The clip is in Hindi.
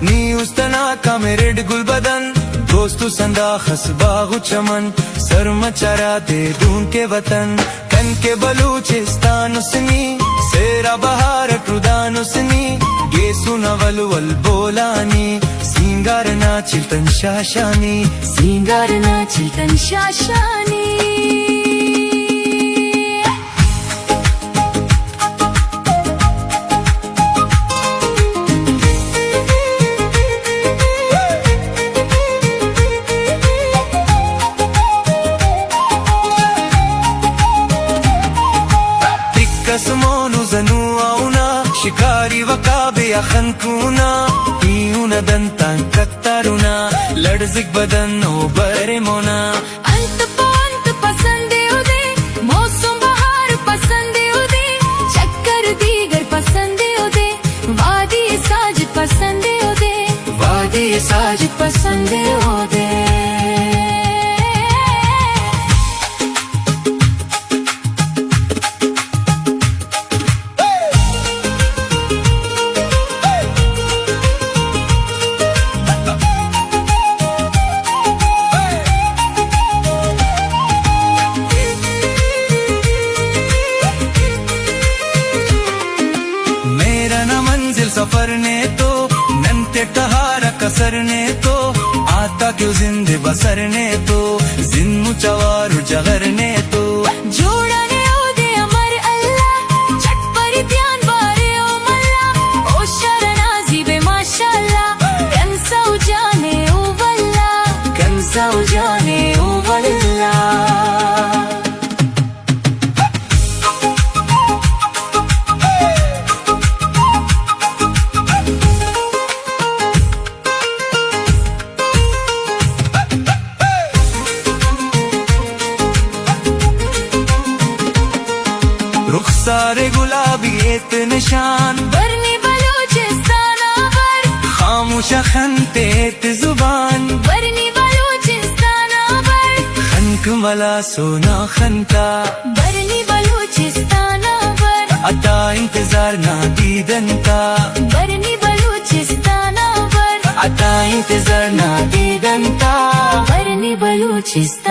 నీ ఉస్తనా కమెరెడ్ గుల్బదన్ दोस्तु संदा खसबागु चमन सरमचरा दे दून के वतन कन के बलूचिस्तान उसनी सेरा बहार टुदान उसनी गेसु नवल वल बोलानी सिंगारना चिल्तन शाशानी सिंगारना चिल्तन शाशानी कसमोनु जनु आउना शिकारी वकाबे अखनकुना ईउना दंतान कत्तारुना लड़जिक बदन ओ बरे मोना अंत पसंदे उदे मौसम बहार पसंदे उदे चक्कर दीगर पसंदे उदे वादी साजिद पसंदे उदे वादी साजिद पसंदे उदे सफर ने तो नंते टहारा कसरने तो आता क्यों जिंदे बसरने तो जिन्नु चवारु जगरने तो जोड़ने ओदे अमर अल्लाह चटपरी ध्यान बारे ओ मल्ला ओ शरनाजी बे माशाअल्लाह कंसा जाने ओ वल्ला कंसा जाने ओ वल्ला रुखसारे गुलाबी एत निशान बरनी बलूचिस्तान आवर खामोश खनते एत जुबान बरनी बलूचिस्तान आवर खनक मला सोना खनका बरनी बलूचिस्तान आवर अता इंतजार ना दीदन का बरनी बलूचिस्तान आवर अता इंतजार ना दीदन का बरनी बलूचिस्तान